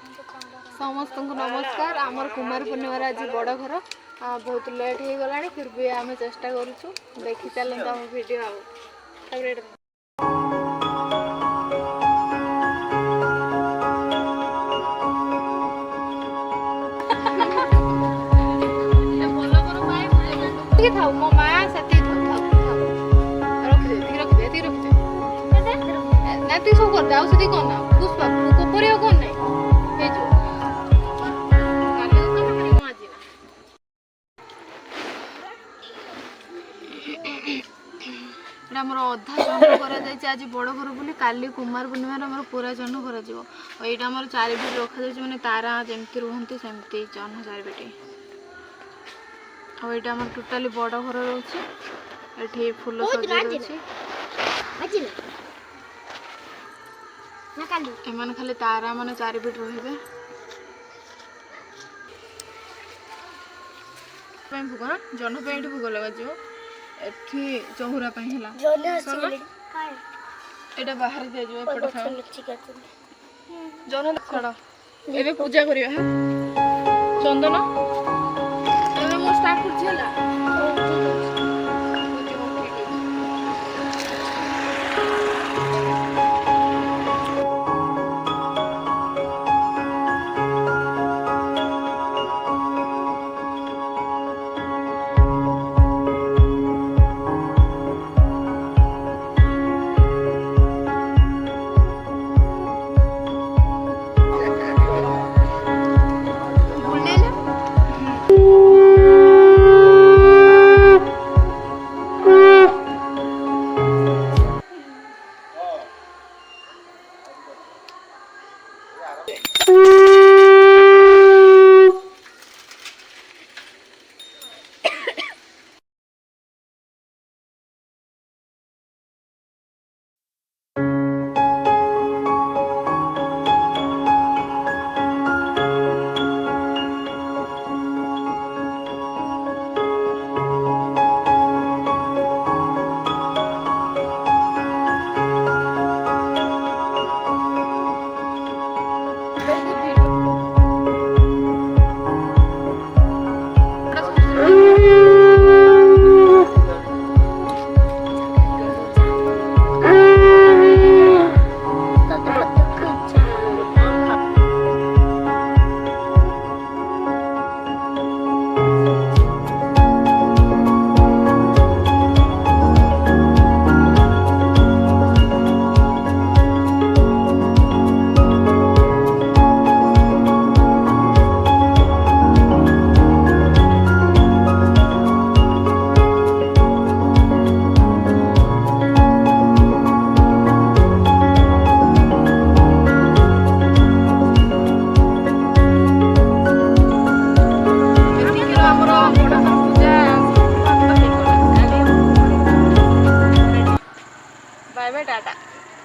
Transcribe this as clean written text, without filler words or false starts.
समस्त को नमस्कार। आमर कुमार पूर्णिमार आज बड़ घर बहुत लेट हो गला फिर भी आम चेष्टा करूँ देखी चलते आम वीडियो थाऊ मो माँ से रखी तू सब कर आउदी कौन ना पुष्पा कोपर कौन ना आमर अधा जन्न कर आज बड़ घर बोली काली कुमार पूर्णिमार आम पूरा जन्न कर यहाँ आम चारिपट रखा मैंने तारा जमती रुहति सेमती जन्न चारिपटे आईटा आम टोटाली बड़ घर रोचे फूल सजा एमान खाली तारा माने चारिपट रहिबे भोग ना जन्न पे भोग लगा एठी चौरा है एटा बाहर जन छड़ ए पूजा करियो है चंदन ए मो स्टार्ट कर छिला Yeah.